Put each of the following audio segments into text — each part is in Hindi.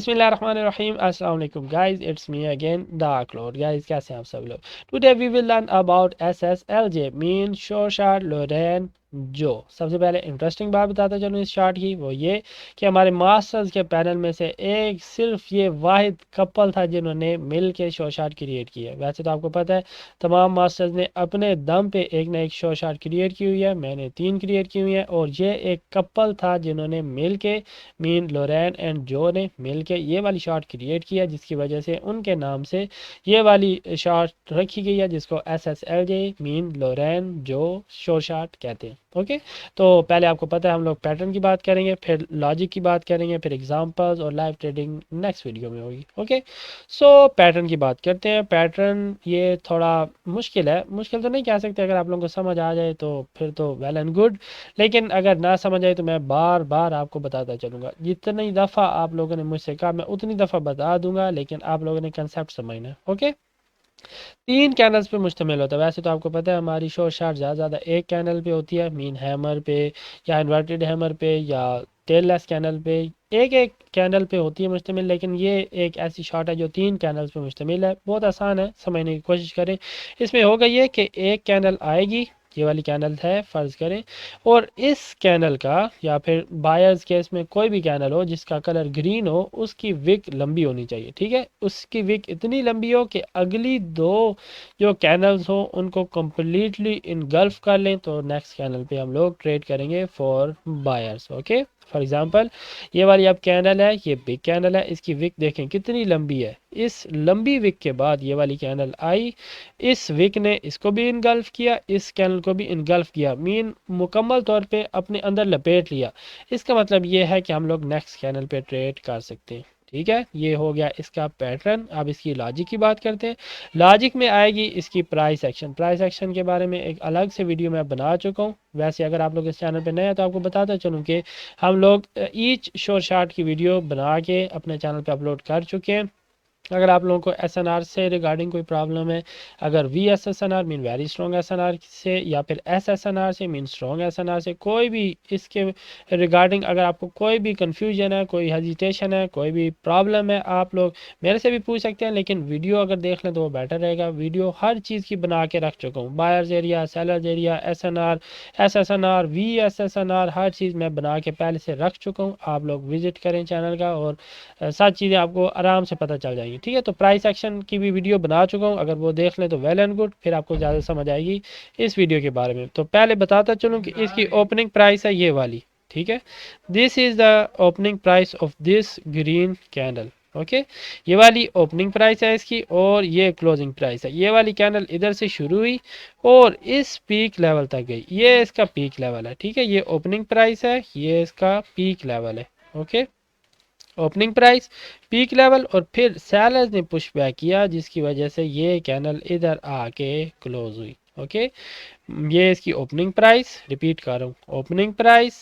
बिस्मिल्लाहिर्रहमानिर्रहीम अस्सलाम वालेकुम guys, it's me again dark lord. Guys कैसे हैं आप सब लोग। Today we will learn about SSLJ mean शोशार लोरेन जो। सबसे पहले इंटरेस्टिंग बात बताता चलूँ इस चार्ट की, वो ये कि हमारे मास्टर्स के पैनल में से एक सिर्फ ये वाहिद कपल था जिन्होंने मिल के शोशार क्रिएट किया। वैसे तो आपको पता है तमाम मास्टर्स ने अपने दम पे एक ना एक शोशार क्रिएट की हुई है, मैंने 3 क्रिएट की हुई है, और ये एक कपल था जिन्होंने मिल के मीन लोरेन एंड जो ने मिल के ये वाली शॉट क्रिएट किया, जिसकी वजह से उनके नाम से ये वाली शॉट रखी गई है, जिसको SSLJ मीन लोरेन जो शोर शॉट कहते हैं। ओके, तो पहले आपको पता है हम लोग पैटर्न की बात करेंगे, फिर लॉजिक की बात करेंगे, फिर एग्जांपल्स और लाइव ट्रेडिंग नेक्स्ट वीडियो में होगी। ओके, सो पैटर्न की बात करते हैं। पैटर्न ये थोड़ा मुश्किल है, मुश्किल तो नहीं कह सकते, अगर आप लोगों को समझ आ जाए तो फिर तो वेल एंड गुड, लेकिन अगर ना समझ आए तो मैं बार बार आपको बताता चलूँगा। जितनी दफ़ा आप लोगों ने मुझसे कहा मैं उतनी दफ़ा बता दूंगा, लेकिन आप लोगों ने कंसेप्ट समझना है। ओके, 3 कैनल्स पे मुश्तमिल होता है। वैसे तो आपको पता है हमारी शोर शार्ट ज़्यादा एक कैनल पे होती है, मीन हैमर पे या इन्वर्टेड हैमर पे या टेललेस कैनल पे, एक एक कैनल पे होती है मुश्तमिल, लेकिन ये एक ऐसी शॉट है जो 3 कैनल्स पे मुश्तमिल है। बहुत आसान है, समझने की कोशिश करें। इसमें होगा ये कि एक कैनल आएगी, ये वाली कैनल है फ़र्ज़ करें, और इस कैनल का या फिर बायर्स केस में कोई भी कैनल हो जिसका कलर ग्रीन हो, उसकी विक लंबी होनी चाहिए। ठीक है, उसकी विक इतनी लंबी हो कि अगली दो जो कैनल्स हो उनको कम्प्लीटली इनगल्फ कर लें, तो नेक्स्ट कैनल पे हम लोग ट्रेड करेंगे for buyers. Okay, for example ये वाली अब कैनल है, ये बिग कैनल है, इसकी विक देखें कितनी लंबी है। इस लंबी विक के बाद ये वाली कैनल आई, इस विक ने इसको भी इनगल्फ किया, इस कैनल को भी इनगल्फ किया, मीन मुकम्मल तौर पे अपने अंदर लपेट लिया। इसका मतलब ये है कि हम लोग नेक्स्ट कैनल पे ट्रेड कर सकते हैं। ठीक है, ये हो गया इसका पैटर्न। अब इसकी लॉजिक की बात करते हैं। लॉजिक में आएगी इसकी प्राइस एक्शन। प्राइस एक्शन के बारे में एक अलग से वीडियो मैं बना चुका हूँ। वैसे अगर आप लोग इस चैनल पे नए हैं तो आपको बताता चलूँ कि हम लोग ईच शोर शार्ट की वीडियो बना के अपने चैनल पे अपलोड कर चुके हैं। अगर आप लोगों को SNR से रिगार्डिंग कोई प्रॉब्लम है, अगर VSSNR mean very strong SNR से, या फिर SSNR से मीन स्ट्रॉन्ग SNR से, कोई भी इसके रिगार्डिंग अगर आपको कोई भी कंफ्यूजन है, कोई हेजिटेशन है, कोई भी प्रॉब्लम है, आप लोग मेरे से भी पूछ सकते हैं, लेकिन वीडियो अगर देख लें तो वो बेटर रहेगा। वीडियो हर चीज़ की बना के रख चुका हूँ, buyers area, sellers area, SNR, SSNR, VSSNR, हर चीज़ मैं बना के पहले से रख चुका हूँ। आप लोग विजिट करें चैनल का और सारी चीज़ें आपको आराम से पता चल जाएगी। ठीक है, तो प्राइस एक्शन की भी वीडियो बना चुका हूँ, अगर वो देख लें तो वेल एंड गुड, फिर आपको ज़्यादा समझ आएगी इस वीडियो के बारे में। तो पहले बताता चलूँ कि इसकी ओपनिंग प्राइस है ये वाली। ठीक है, this is the opening price of this green candle. Okay, ये वाली ओपनिंग प्राइस है इसकी, और ये क्लोजिंग प्राइस है। ये वाली कैंडल इधर से शुरू हुई और इस पीक लेवल तक गई, ये इसका पीक लेवल है। ठीक है, ये ओपनिंग प्राइस है, ये इसका पीक लेवल है। Okay, opening price, peak level, और फिर सेलर्स ने पुश बैक किया, जिसकी वजह से ये कैनल इधर आके क्लोज हुई। ओके, ये इसकी ओपनिंग प्राइस, रिपीट कर रहा हूँ, opening price,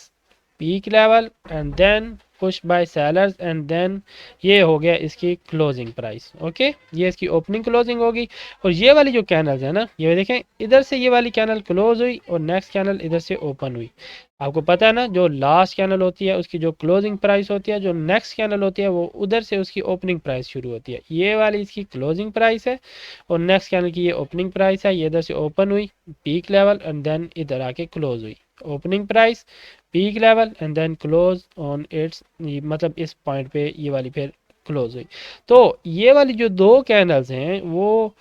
peak level, and then push by sellers, and then ये हो गया इसकी क्लोजिंग प्राइस। ओके, ये इसकी ओपनिंग क्लोजिंग होगी। और ये वाली जो कैनल्स है ना, ये देखें इधर से ये वाली कैनल क्लोज हुई और नेक्स्ट कैनल इधर से ओपन हुई। आपको पता है ना, जो लास्ट कैनल होती है उसकी जो क्लोजिंग प्राइस होती है, जो नेक्स्ट कैनल होती है वो उधर से उसकी ओपनिंग प्राइस शुरू होती है। ये वाली इसकी क्लोजिंग प्राइस है और नेक्स्ट कैनल की ये ओपनिंग प्राइस है। ये इधर से ओपन हुई, पीक लेवल, एंड देन इधर आके क्लोज हुई। Opening price, peak level, and then close on its, मतलब इस पॉइंट पे ये वाली फिर क्लोज हुई। तो ये वाली जो दो कैनल्स हैं वो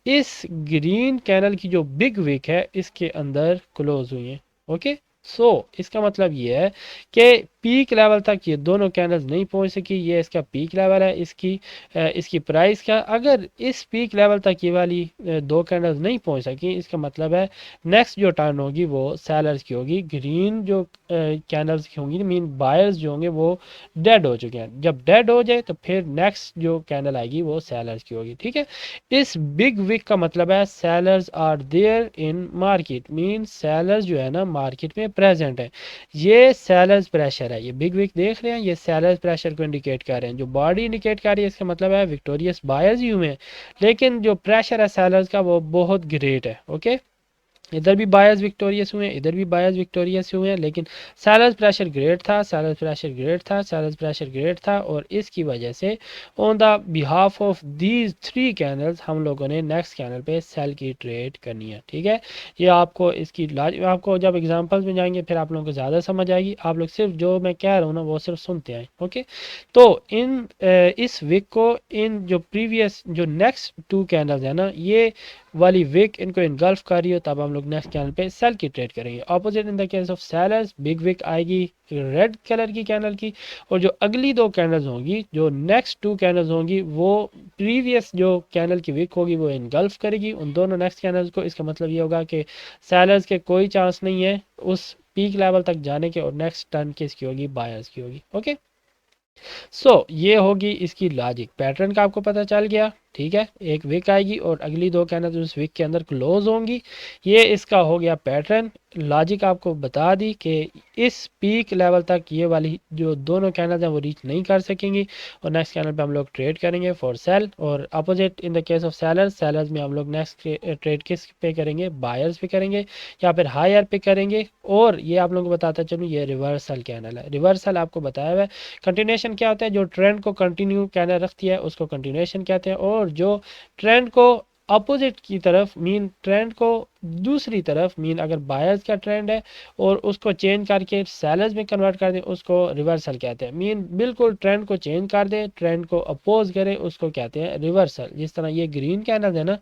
इस ग्रीन कैनल की जो बिग विक है इसके अंदर क्लोज हुई हैं। ओके, सो इसका मतलब ये है कि पीक लेवल तक ये दोनों कैंडल्स नहीं पहुंच सकी। ये इसका पीक लेवल है इसकी प्राइस का। अगर इस पीक लेवल तक ये वाली दो कैंडल्स नहीं पहुंच सकी, इसका मतलब है नेक्स्ट जो टर्न होगी वो सेलर्स की होगी। ग्रीन जो कैंडल्स की होंगी, मीन बायर्स जो होंगे वो डेड हो चुके हैं। जब डेड हो जाए तो फिर नेक्स्ट जो कैंडल आएगी वो सेलर्स की होगी। ठीक है, इस बिग विक का मतलब है sellers are there in market, mean sellers जो है ना मार्केट में प्रेजेंट है। ये सेलर्स प्रेशर है, ये बिग विक देख रहे हैं, ये सेलर्स प्रेशर को इंडिकेट कर रहे हैं। जो बॉडी इंडिकेट कर रही है इसका मतलब है विक्टोरियस बायर्स ही हुए हैं, लेकिन जो प्रेशर है सेलर्स का वो बहुत ग्रेट है। ओके, इधर भी बायर्स विक्टोरियस हुए हैं, इधर भी बायर्स विक्टोरियस हुए हैं, लेकिन सेलर्स प्रेशर ग्रेट था, सेलर्स प्रेशर ग्रेट था, सेलर्स प्रेशर ग्रेट था, और इसकी वजह से on the behalf of these three canals हम लोगों ने नेक्स्ट कैनल पे सेल की ट्रेड करनी है। ठीक है, ये आपको इसकी आपको जब एग्जांपल्स में जाएंगे फिर आप लोगों को ज़्यादा समझ आएगी। आप लोग सिर्फ जो मैं कह रहा हूँ ना वो सिर्फ सुनते आए। ओके, तो इस वीक को इन जो प्रीवियस जो नेक्स्ट टू कैनल्स है ना, ये वाली विक इनको इनगल्फ कर रही हो, तब हम लोग नेक्स्ट कैनल पे सेल की ट्रेड करेंगे। Opposite in the case of sellers, big wick आएगी रेड कलर की कैनल की, और जो अगली दो कैनल्स होंगी, जो नेक्स्ट टू कैनल्स होंगी, वो प्रीवियस जो कैनल की विक होगी वो इनगल्फ करेगी उन दोनों नेक्स्ट कैनल्स को। इसका मतलब ये होगा कि सेलर्स के कोई चांस नहीं है उस पीक लेवल तक जाने के, और नेक्स्ट टर्न किसकी होगी, बायर्स की होगी। ओके, ये होगी इसकी लॉजिक। पैटर्न का आपको पता चल गया। ठीक है, एक विक आएगी और अगली दो कैनल उस विक के अंदर क्लोज होंगी, ये इसका हो गया पैटर्न। लॉजिक आपको बता दी कि इस पीक लेवल तक ये वाली जो दोनों कैनल हैं वो रीच नहीं कर सकेंगी, और नेक्स्ट कैनल पे हम लोग ट्रेड करेंगे फॉर सेल। और opposite in the case of sellers, sellers में हम लोग नेक्स्ट ट्रेड किस पे करेंगे, बायर्स पे करेंगे या फिर हायर पे करेंगे। और ये आप लोगों को बताता चलूँ, ये रिवर्सल कैनल है। रिवर्सल आपको बताया हुआ है। कंटिन्यूएशन क्या होता है, जो ट्रेंड को कंटिन्यू कैनल रखती है उसको कंटिन्यूएशन कहते हैं, और जो ट्रेंड को अपोजिट की तरफ मीन ट्रेंड को दूसरी तरफ मीन अगर बायर्स का ट्रेंड है और उसको चेंज करके सेलर्स में कन्वर्ट कर दें उसको रिवर्सल कहते हैं। मीन बिल्कुल ट्रेंड को चेंज कर दें, ट्रेंड को अपोज करें, उसको कहते हैं रिवर्सल। जिस तरह ये ग्रीन कैनल है ना,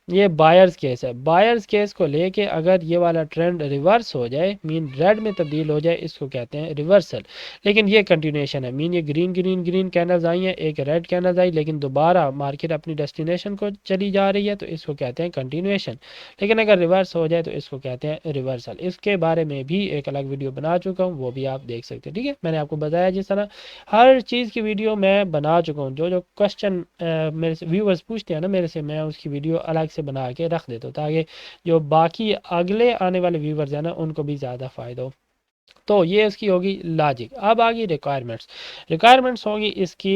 ये बायर्स केस है। बायर्स केस को लेके अगर ये वाला ट्रेंड रिवर्स हो जाए मीन रेड में तब्दील हो जाए, इसको कहते हैं रिवर्सल। लेकिन ये कंटिन्यूएशन है, मीन ये ग्रीन ग्रीन ग्रीन कैनल्स आई हैं, एक रेड कैनल्स आई, लेकिन दोबारा मार्केट अपनी डेस्टिनेशन को चली जा रही है, तो इसको कहते हैं कंटिन्यूएशन। लेकिन अगर रिवर्स हो जाए तो इसको कहते हैं रिवर्सल। इसके बारे में भी एक अलग वीडियो बना चुका हूँ, वो भी आप देख सकते हैं। ठीक है, मैंने आपको बताया जिस तरह हर चीज़ की वीडियो मैं बना चुका हूँ। जो जो क्वेश्चन मेरे से व्यूवर्स पूछते हैं ना मेरे से, मैं उसकी वीडियो अलग से बना के रख देता हूँ, ताकि जो बाकी अगले आने वाले व्यूवर्स हैं ना उनको भी ज़्यादा फ़ायदा हो। तो ये इसकी होगी लॉजिक। अब आ गई रिक्वायरमेंट्स। रिक्वायरमेंट्स होगी इसकी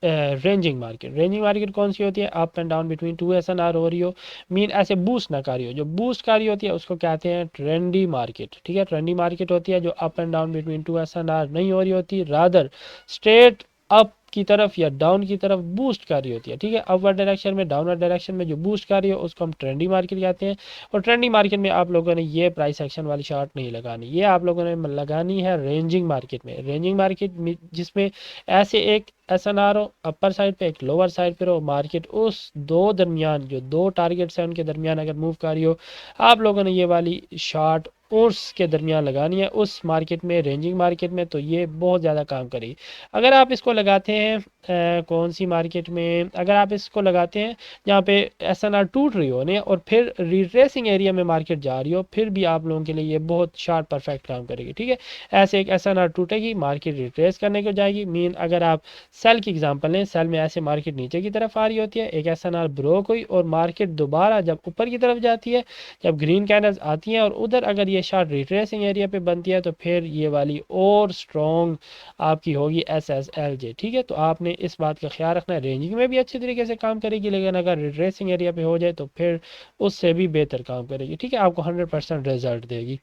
रेंजिंग मार्केट। रेंजिंग मार्केट कौन सी होती है, up and down between two SNR हो रही हो, मीन ऐसे बूस्ट ना कर रही हो। जो बूस्ट कर रही होती है उसको कहते हैं ट्रेंडी मार्केट। ठीक है, ट्रेंडी मार्केट होती है जो up and down between two SNR नहीं हो रही होती, रादर स्ट्रेट अप की तरफ या डाउन की तरफ बूस्ट कर रही होती है। ठीक है, अपवर्ड डायरेक्शन में, डाउनवर्ड डायरेक्शन में जो बूस्ट कर रही है उसको हम ट्रेंडी मार्केट कहते हैं। और ट्रेंडी मार्केट में आप लोगों ने ये प्राइस एक्शन वाली शॉर्ट नहीं लगानी, ये आप लोगों ने लगानी है रेंजिंग मार्केट में। रेंजिंग मार्केट जिसमें ऐसे एक SNR हो अपर साइड पे, एक लोअर साइड पे हो, मार्केट उस दो दरमियान जो दो टारगेट्स हैं उनके दरमियान अगर मूव कर रही हो, आप लोगों ने ये वाली शॉर्ट उसके दरमियान लगानी है उस मार्केट में, रेंजिंग मार्केट में। तो ये बहुत ज़्यादा काम करेगी। अगर आप इसको लगाते हैं कौन सी मार्केट में, अगर आप इसको लगाते हैं जहाँ पे SNR टूट रही हो ने और फिर रिट्रेसिंग एरिया में मार्केट जा रही हो, फिर भी आप लोगों के लिए ये बहुत शार्प परफेक्ट काम करेगी। ठीक है, ऐसे एक SNR टूटेगी, मार्केट रिट्रेस करने को जाएगी। मीन अगर आप सेल की एग्जांपल लें, सेल में ऐसे मार्केट नीचे की तरफ आ रही होती है, एक SNR ब्रोक हुई और मार्केट दोबारा जब ऊपर की तरफ जाती है, जब ग्रीन कैंडल्स आती हैं और उधर अगर ये शार्ट रिट्रेसिंग एरिया पे बनती है, तो फिर ये वाली और स्ट्रॉन्ग आपकी होगी SSLJ। ठीक है, तो आपने इस बात का ख्याल रखना है। रेंजिंग में भी अच्छी तरीके से काम करेगी, लेकिन अगर रिट्रेसिंग एरिया पे हो जाए तो फिर उससे भी बेहतर काम करेगी। ठीक है, आपको 100% रिजल्ट देगी।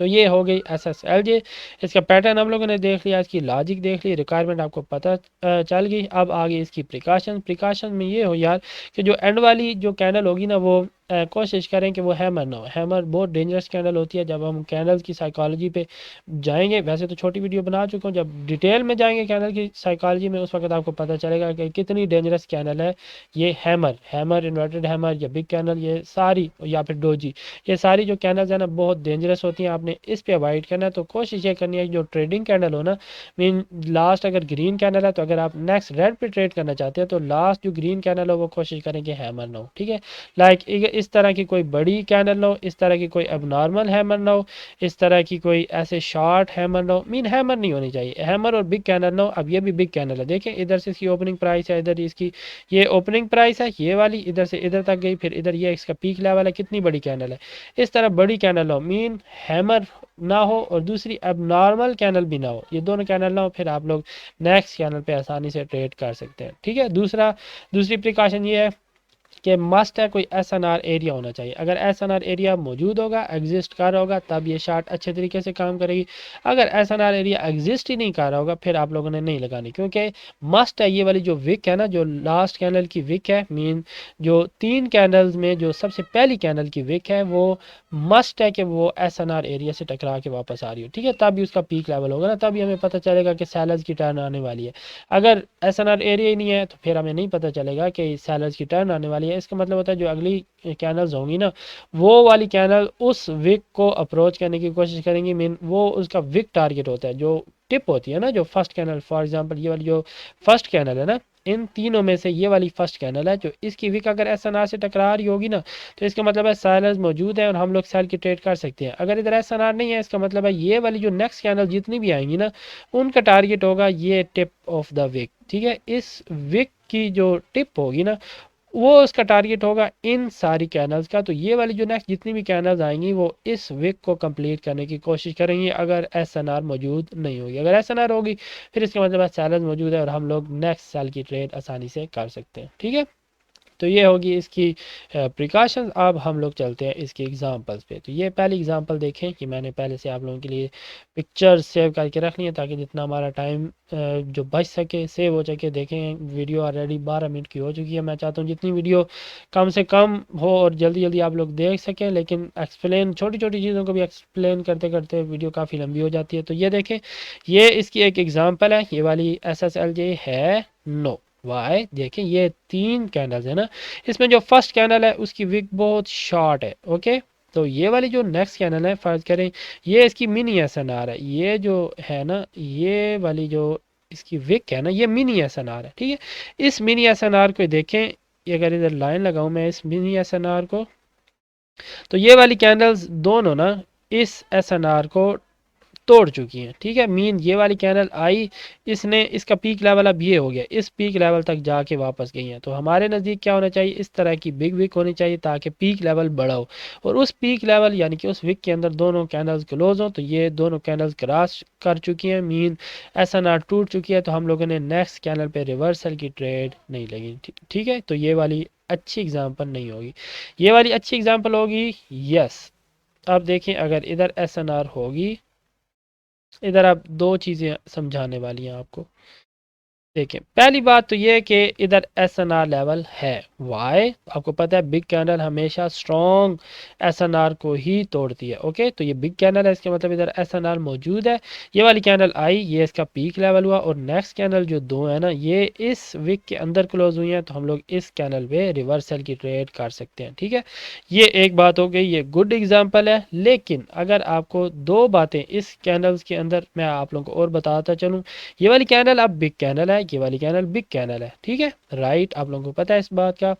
तो ये हो गई SSLJ। इसका पैटर्न हम लोगों ने देख लिया, इसकी लॉजिक देख ली, रिक्वायरमेंट आपको पता चल गई। अब आगे इसकी प्रिकॉशन। प्रिकॉशन में ये हो यार कि जो एंड वाली जो कैंडल होगी ना, वो कोशिश करें कि वो हैमर ना हो। हैमर बहुत डेंजरस कैंडल होती है। जब हम कैंडल की साइकोलॉजी पे जाएंगे, वैसे तो छोटी वीडियो बना चुका हूँ, जब डिटेल में जाएंगे कैंडल की साइकोलॉजी में, उस वक्त आपको पता चलेगा कि कितनी डेंजरस कैंडल है ये हैमर इन्वर्टेड हैमर या बिग कैंडल, ये सारी, या फिर डोजी, ये सारी जो कैंडल्स है ना बहुत डेंजरस होती हैं। आपने इस पे अवॉइड करना है। तो कोशिश ये करनी है जो ट्रेडिंग कैंडल हो ना, मीन लास्ट अगर ग्रीन कैंडल है तो अगर आप नेक्स्ट रेड पे ट्रेड करना चाहते हैं तो लास्ट जो ग्रीन कैंडल हो वो कोशिश करें कि हैमर ना हो। ठीक है, लाइक इस तरह की कोई बड़ी कैंडल ना हो, इस तरह की कोई एबनॉर्मल हैमर ना हो, इस तरह की कोई ऐसे शॉर्ट हैमर ना हो। मीन हैमर नहीं होनी चाहिए, हैमर और बिग कैंडल ना हो। अब ये भी बिग कैंडल है, देखें इधर से इसकी ओपनिंग प्राइस है, इधर इसकी ये ओपनिंग प्राइस है ये वाली, इधर से इधर तक गई, फिर इधर ये इसका पीक लेवल है, कितनी बड़ी कैंडल है। इस तरह बड़ी कैंडल हो, मीन हैमर ना हो और दूसरी अब नॉर्मल कैंडल भी ना हो, ये दोनों कैंडल ना हो, फिर आप लोग नेक्स्ट कैंडल पे आसानी से ट्रेड कर सकते हैं। ठीक है, दूसरी प्रिकॉशन ये है कि मस्ट है कोई SNR एरिया होना चाहिए। अगर SNR एरिया मौजूद होगा, एग्जिस्ट कर रहा होगा, तब ये शार्ट अच्छे तरीके से काम करेगी। अगर SNR एरिया एग्जिस्ट ही नहीं कर रहा होगा फिर आप लोगों ने नहीं लगानी, क्योंकि मस्ट है ये वाली जो विक है ना, जो लास्ट कैंडल की विक है, मीन जो 3 कैंडल्स में जो सबसे पहली कैंडल की विक है वो मस्ट है कि वो SNR एरिया से टकरा के वापस आ रही हो, ठीक है। तभी उसका पीक लेवल होगा ना, तभी हमें पता चलेगा कि सेलर्स की टर्न आने वाली है। अगर SNR एरिया ही नहीं है तो फिर हमें नहीं पता चलेगा कि सेलर्स की टर्न आने वाली है। इसका मतलब होता है जो अगली कैनल्स होंगी ना, वो वाली कैनल उस विक को अप्रोच करने की कोशिश करेंगी, मीन वो उसका विक टारगेट होता है, जो टिप होती है ना, जो फर्स्ट कैनल, फॉर एग्जांपल ये वाली जो फर्स्ट कैनल है ना, इन तीनों में से ये वाली फर्स्ट कैनल है, जो इसकी विक अगर SNR से टकरा रही होगी ना, तो इसका मतलब है सेलर्स मौजूद है और हम लोग सेल की ट्रेड कर सकते हैं। अगर इधर SNR नहीं है, इसका मतलब है ये वाली जो नेक्स्ट कैनल जितनी भी आएंगी ना, उनका टारगेट होगा ये टिप ऑफ द विक, ठीक है। इस विक की जो टिप होगी ना, वो उसका टारगेट होगा इन सारी कैनल्स का। तो ये वाली जो नेक्स्ट जितनी भी कैनल्स आएंगी वो इस विक को कंप्लीट करने की कोशिश करेंगी, अगर SNR मौजूद नहीं होगी। अगर SNR होगी फिर इसका मतलब है सेलर्स मौजूद है और हम लोग नेक्स्ट सेल की ट्रेड आसानी से कर सकते हैं, ठीक है। तो ये होगी इसकी प्रिकॉशंस। अब हम लोग चलते हैं इसके एग्जांपल्स पे। तो ये पहली एग्जांपल देखें कि मैंने पहले से आप लोगों के लिए पिक्चर सेव करके रख ली है, ताकि जितना हमारा टाइम जो बच सके, सेव हो सके। देखें वीडियो ऑलरेडी 12 मिनट की हो चुकी है। मैं चाहता हूँ जितनी वीडियो कम से कम हो और जल्दी जल्दी आप लोग देख सकें, लेकिन एक्सप्लेन, छोटी छोटी चीज़ों को भी एक्सप्लेन करते करते वीडियो काफ़ी लंबी हो जाती है। तो ये देखें, ये इसकी एक एग्जाम्पल है, ये वाली SSLJ है नो वाई। देखें ये 3 कैंडल्स है ना, इसमें जो फर्स्ट कैंडल है उसकी विक बहुत शॉर्ट है, ओके। तो ये वाली जो नेक्स्ट कैंडल है, फर्ज करें ये इसकी मिनी SNR है, ये जो है ना, ये वाली जो इसकी विक है ना, ये मिनी SNR है, ठीक है। इस मिनी SNR को देखें, ये अगर इधर लाइन लगाऊं मैं इस मिनी SNR को, तो ये वाली कैंडल्स दोनों ना इस SNR को तोड़ चुकी हैं, ठीक है। मीन ये वाली कैंडल आई, इसने इसका पीक लेवल अब ये हो गया, इस पीक लेवल तक जाके वापस गई हैं। तो हमारे नज़दीक क्या होना चाहिए, इस तरह की बिग विक होनी चाहिए ताकि पीक लेवल बड़ा हो, और उस पीक लेवल यानी कि उस विक के अंदर दोनों कैंडल्स क्लोज हो। तो ये दोनों कैंडल्स क्रॉस कर चुकी हैं, मीन SNR टूट चुकी है। तो हम लोगों ने नेक्स्ट कैंडल पे रिवर्सल की ट्रेड नहीं लगी, ठीक है। तो ये वाली अच्छी एग्जाम्पल नहीं होगी, ये वाली अच्छी एग्जाम्पल होगी यस। अब देखें अगर इधर SNR होगी, इधर आप 2 चीज़ें समझाने वाली हैं आपको। देखें पहली बात तो ये है कि इधर SNR लेवल है, वाई आपको पता है बिग कैंडल हमेशा स्ट्रॉन्ग SNR को ही तोड़ती है, ओके। तो ये बिग कैंडल है, इसके मतलब इधर SNR मौजूद है। ये वाली कैंडल आई, ये इसका पीक लेवल हुआ, और नेक्स्ट कैंडल जो 2 है ना, ये इस विक के अंदर क्लोज हुई है। तो हम लोग इस कैंडल पे रिवर्सल की ट्रेड कर सकते हैं, ठीक है। ये एक बात हो गई, ये गुड एग्जाम्पल है। लेकिन अगर आपको 2 बातें इस कैंडल्स के अंदर मैं आप लोगों को और बताता चलूँ, ये वाली कैंडल अब बिग कैंडल है, ये वाली कैंडल बिग कैंडल है, ठीक है, राइट। आप लोगों को पता है इस बात का।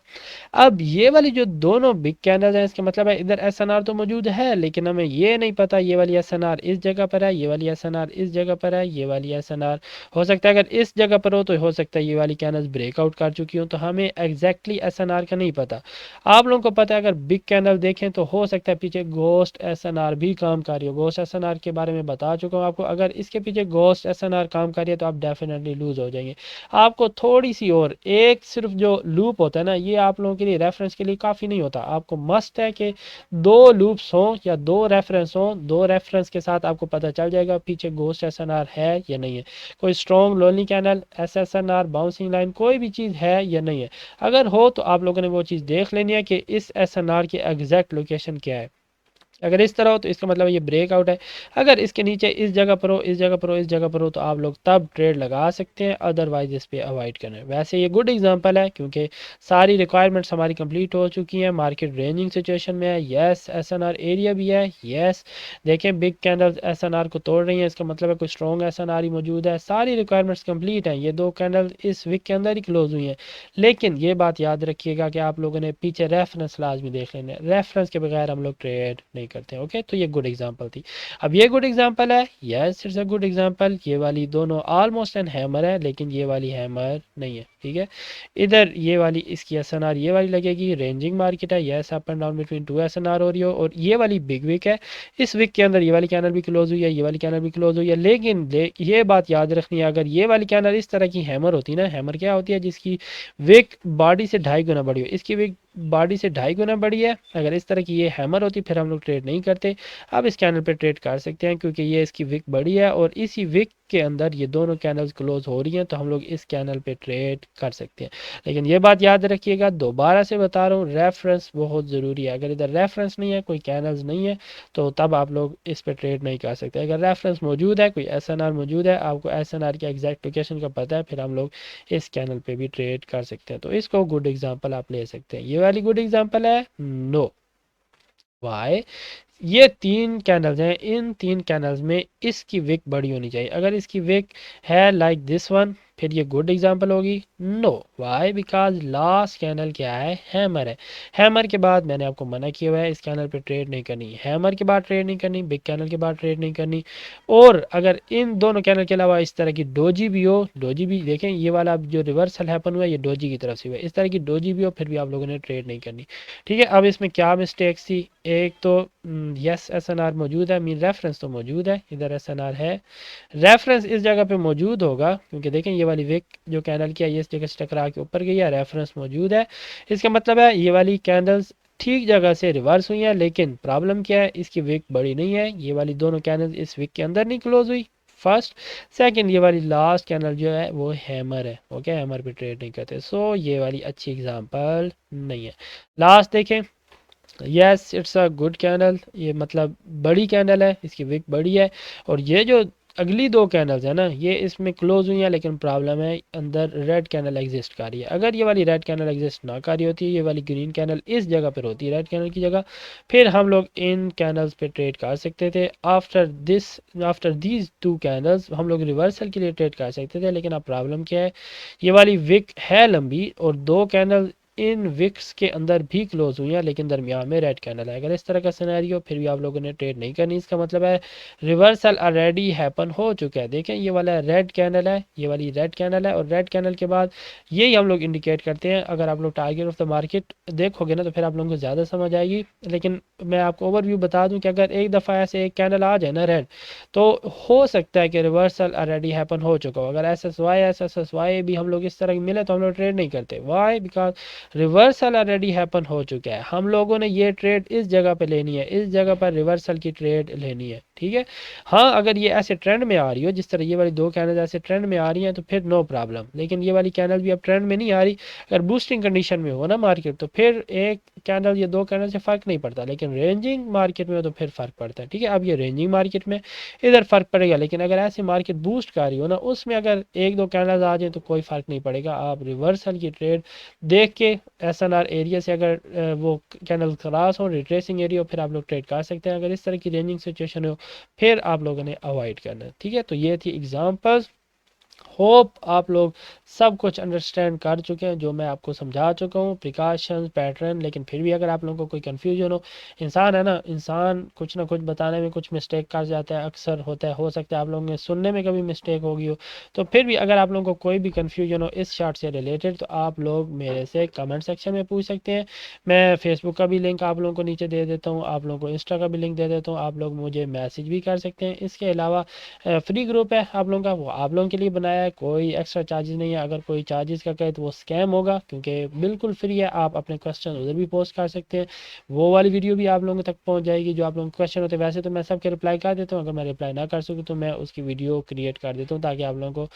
अब ये वाली जो दोनों बिग कैंडल्स हैं, इसका मतलब है इधर SNR तो मौजूद है, लेकिन हमें ये नहीं पता ये वाली SNR इस जगह पर है, ये वाली SNR इस जगह पर है, ये वाली SNR हो सकता है अगर इस जगह पर हो तो हो सकता है ये वाली कैंडल्स ब्रेकआउट कर चुकी हो। तो हमें एग्जैक्टली SNR का नहीं पता। आप लोगों को पता है अगर बिग कैंडल देखें तो हो सकता है पीछे घोस्ट SNR भी काम कर रही हो। घोस्ट SNR के बारे में बता चुका हूँ आपको, अगर इसके पीछे घोस्ट SNR काम कर रही है तो आप डेफिनेटली लूज हो जाएंगे। आपको थोड़ी सी और एक सिर्फ जो लूप होता है ना, ये आप लोगों के लिए रेफरेंस के लिए काफ़ी नहीं होता। आपको मस्ट है कि 2 लूप्स हों या 2 रेफरेंस हों, 2 रेफरेंस के साथ आपको पता चल जाएगा पीछे घोस्ट SNR है या नहीं है, कोई strong lonely candle, SSNR, bouncing line, कोई भी चीज़ है या नहीं है। अगर हो तो आप लोगों ने वो चीज़ देख लेनी है कि इस SNR की एग्जैक्ट लोकेशन क्या है। अगर इस तरह हो तो इसका मतलब ये ब्रेकआउट है। अगर इसके नीचे इस जगह पर हो, इस जगह पर हो, इस जगह पर हो, तो आप लोग तब ट्रेड लगा सकते हैं, अदरवाइज इस पे अवॉइड करें। वैसे ये गुड एग्जांपल है क्योंकि सारी रिक्वायरमेंट्स हमारी कंप्लीट हो चुकी हैं, मार्केट रेंजिंग सिचुएशन में है, यस SNR एरिया भी है, यस। देखें बिग कैंडल्स SNR को तोड़ रही हैं, इसका मतलब है कोई स्ट्रॉन्ग SNR ही मौजूद है, सारी रिक्वायरमेंट्स कंप्लीट हैं। ये 2 कैंडल इस वीक के अंदर ही क्लोज हुई हैं। लेकिन ये बात याद रखिएगा कि आप लोगों ने पीछे रेफरेंस लाजमी देख लेना है, रेफरेंस के बगैर हम लोग ट्रेड नहीं करते हैं, ओके। तो ये गुड एग्जांपल थी। अब ये गुड एग्जांपल है, yes it's a good example. ये वाली दोनों ऑलमोस्ट एन हैमर है, लेकिन ये वाली हैमर नहीं है, ठीक है। इधर ये वाली इसकी SNR ये वाली लगेगी, रेंजिंग मार्केट है, yes up and down between 2 SNR हो रही हो, और ये वाली बिग विक है। इस विक के अंदर ये वाली कैंडल भी क्लोज हुई है, ये वाली कैंडल भी क्लोज हुई है। लेकिन ये बात याद रखनी है, अगर ये वाली कैंडल इस तरह की हैमर होती है ना, हैमर क्या होती है, जिसकी विक बॉडी से 2.5 गुना बड़ी हो, इसकी विक बॉडी से 2.5 गुना बड़ी है। अगर इस तरह की ये हैमर होती फिर हम लोग ट्रेड नहीं करते। अब इस कैनल पे ट्रेड कर सकते हैं क्योंकि ये इसकी विक बड़ी है और इसी विक के अंदर ये दोनों कैनल्स क्लोज हो रही हैं, तो हम लोग इस कैनल पे ट्रेड कर सकते हैं। लेकिन ये बात याद रखिएगा, दोबारा से बता रहा हूँ, रेफरेंस बहुत ज़रूरी है। अगर इधर रेफरेंस नहीं है, कोई कैनल्स नहीं है, तो तब आप लोग इस पे ट्रेड नहीं कर सकते। अगर रेफरेंस मौजूद है, कोई एसएनआर मौजूद है, आपको एसएनआर की एग्जैक्ट लोकेशन का पता है, फिर हम लोग इस चैनल पे भी ट्रेड कर सकते हैं। तो इसको गुड एग्जांपल आप ले सकते हैं। ये वाली गुड एग्जांपल है नो। वाई? ये 3 कैंडल्स हैं, इन 3 कैंडल्स में इसकी विक बड़ी होनी चाहिए। अगर इसकी विक है लाइक दिस वन, फिर ये गुड एग्जांपल होगी। No. Why? Because last candle क्या है, हैमर है। हैमर के बाद मैंने आपको मना किया हुआ है इस कैंडल पे ट्रेड नहीं करनी, हैमर के बाद ट्रेड नहीं करनी, बिग कैंडल के बाद ट्रेड नहीं करनी। और अगर इन दोनों कैंडल के अलावा इस तरह की डोजी भी हो, डोजी भी देखें, ये वाला जो रिवर्सल हैपन हुआ है ये डोजी की तरफ से हुआ है, इस तरह की डोजी भी हो फिर भी आप लोगों ने ट्रेड नहीं करनी। ठीक है, अब इसमें क्या मिस्टेक्स थी? एक तो यस एसएनआर मौजूद है, मीन रेफरेंस तो मौजूद है, इधर एसएनआर है, रेफरेंस इस जगह पे मौजूद होगा क्योंकि देखें ये वाली विक जो कैंडल की है ये इस जगह से टकरा के ऊपर गई है, रेफरेंस मौजूद है। इसका मतलब है ये वाली कैंडल्स ठीक जगह से रिवर्स हुई है, लेकिन प्रॉब्लम क्या है, इसकी विक बड़ी नहीं है। ये वाली दोनों कैंडल्स इस विक के अंदर नहीं क्लोज हुई, फर्स्ट। सेकंड, ये वाली लास्ट कैंडल जो है वो हैमर है, ओके, हैमर पे ट्रेड नहीं करते, सो ये वाली अच्छी एग्जांपल नहीं है। लास्ट देखें, yes it's a good candle, ये मतलब बड़ी कैंडल है, इसकी विक बड़ी है। और ये जो अगली 2 कैंडल्स है ना, ये इसमें क्लोज हुई है, लेकिन प्रॉब्लम है अंदर रेड कैंडल एग्जिस्ट कर रही है। अगर ये वाली रेड कैंडल एग्जिस्ट ना कर रही होती, ये वाली ग्रीन कैंडल इस जगह पर होती है रेड कैंडल की जगह, फिर हम लोग इन कैंडल्स पे ट्रेड कर सकते थे। आफ्टर दीज 2 कैंडल्स हम लोग रिवर्सल के लिए ट्रेड कर सकते थे। लेकिन अब प्रॉब्लम क्या है, ये वाली विक है लंबी और 2 कैंडल इन विक्स के अंदर भी क्लोज हुई है, लेकिन दरमियान में रेड कैंडल है। अगर इस तरह का सिनेरियो फिर भी आप लोगों ने ट्रेड नहीं करनी, इसका मतलब है रिवर्सल ऑलरेडी हैपन हो चुका है। देखें ये वाला रेड कैंडल है, ये वाली रेड कैंडल है, और रेड कैंडल के बाद यही हम लोग इंडिकेट करते हैं। अगर आप लोग टारगेट ऑफ द मार्केट देखोगे ना तो फिर आप लोगों को ज़्यादा समझ आएगी। लेकिन मैं आपको ओवरव्यू बता दूं कि अगर एक दफ़ा ऐसे एक कैंडल आ जाए ना रेड, तो हो सकता है कि रिवर्सल ऑलरेडी हैपन हो चुका हो। अगर एस एस वाई भी हम लोग इस तरह मिले तो हम लोग ट्रेड नहीं करते। Why? Because reversal already happen हो चुका है। हम लोगों ने ये ट्रेड इस जगह पे लेनी है, इस जगह पर रिवर्सल की ट्रेड लेनी है। ठीक है, हाँ अगर ये ऐसे ट्रेंड में आ रही हो, जिस तरह ये वाली 2 कैंडल ऐसे ट्रेंड में आ रही हैं, तो फिर नो प्रॉब्लम। लेकिन ये वाली कैंडल भी अब ट्रेंड में नहीं आ रही, अगर बूस्टिंग कंडीशन में हो ना मार्केट, तो फिर एक कैंडल ये 2 कैंडल से फ़र्क नहीं पड़ता। लेकिन रेंजिंग मार्केट में हो तो फिर फ़र्क पड़ता है। ठीक है, अब ये रेंजिंग मार्केट में इधर फ़र्क पड़ेगा, लेकिन अगर ऐसे मार्केट बूस्ट कर रही हो ना, उसमें अगर 1-2 कैंडल्स आ जाए तो कोई फ़र्क नहीं पड़ेगा। आप रिवर्सल की ट्रेड देख के एसएनआर एरिया से अगर वो कैंडल क्रॉस हो, रिट्रेसिंग एरिया हो, फिर आप लोग ट्रेड कर सकते हैं। अगर इस तरह की रेंजिंग सिचुएशन हो फिर आप लोगों ने अवॉइड करना है। ठीक है, तो ये थी एग्जांपल्स। होप आप लोग सब कुछ अंडरस्टैंड कर चुके हैं जो मैं आपको समझा चुका हूँ, प्रिकॉशन पैटर्न। लेकिन फिर भी अगर आप लोगों को कोई कन्फ्यूजन हो, इंसान है ना, इंसान कुछ ना कुछ बताने में कुछ मिस्टेक कर जाता है, अक्सर होता है, हो सकता है आप लोगों ने सुनने में कभी मिस्टेक होगी हो। तो फिर भी अगर आप लोगों को कोई भी कन्फ्यूजन हो इस चार्ट से रिलेटेड, तो आप लोग मेरे से कमेंट सेक्शन में पूछ सकते हैं। मैं फेसबुक का भी लिंक आप लोगों को नीचे दे देता हूँ, आप लोगों को इंस्टा का भी लिंक दे देता हूँ, आप लोग मुझे मैसेज भी कर सकते हैं। इसके अलावा फ्री ग्रुप है आप लोगों का, वो आप लोगों के लिए बनाया है, कोई एक्स्ट्रा चार्जेस नहीं है। अगर कोई चार्जेस का कहे तो वो स्कैम होगा, क्योंकि बिल्कुल फ्री है। आप अपने क्वेश्चन उधर भी पोस्ट कर सकते हैं, वो वाली वीडियो भी आप लोगों तक पहुंच जाएगी जो आप लोगों के क्वेश्चन होते हैं। वैसे तो मैं सबके रिप्लाई कर देता हूँ, अगर मैं रिप्लाई ना कर सकूँ तो मैं उसकी वीडियो क्रिएट कर देता हूँ, ताकि आप लोगों को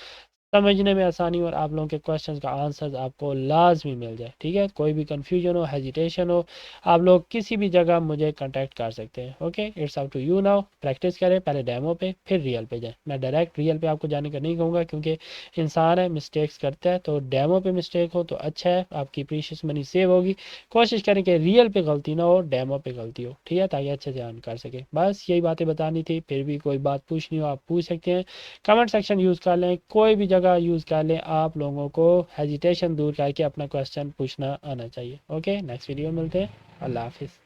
समझने में आसानी और आप लोगों के क्वेश्चंस का आंसर आपको लाजमी मिल जाए। ठीक है, कोई भी कंफ्यूजन हो, हेजिटेशन हो, आप लोग किसी भी जगह मुझे कांटेक्ट कर सकते हैं। Okay, it's up to you now. Practice करें पहले डेमो पे, फिर रियल पे जाएं। मैं डायरेक्ट रियल पे आपको जाने का नहीं कहूँगा, क्योंकि इंसान है, मिस्टेक्स करता है। तो डेमो पे मिस्टेक हो तो अच्छा है, आपकी प्रीशियस मनी सेव होगी। कोशिश करें कि रियल पे गलती ना हो, डेमो पे गलती हो। ठीक है, ताकि अच्छे से अर्न कर सके। बस यही बातें बतानी थी। फिर भी कोई बात पूछनी हो आप पूछ सकते हैं, कमेंट सेक्शन यूज़ कर लें, कोई भी जगह यूज़ कर लें। आप लोगों को हेजिटेशन दूर करके अपना क्वेश्चन पूछना आना चाहिए। ओके, नेक्स्ट वीडियो में मिलते हैं। अल्लाह हाफिज़।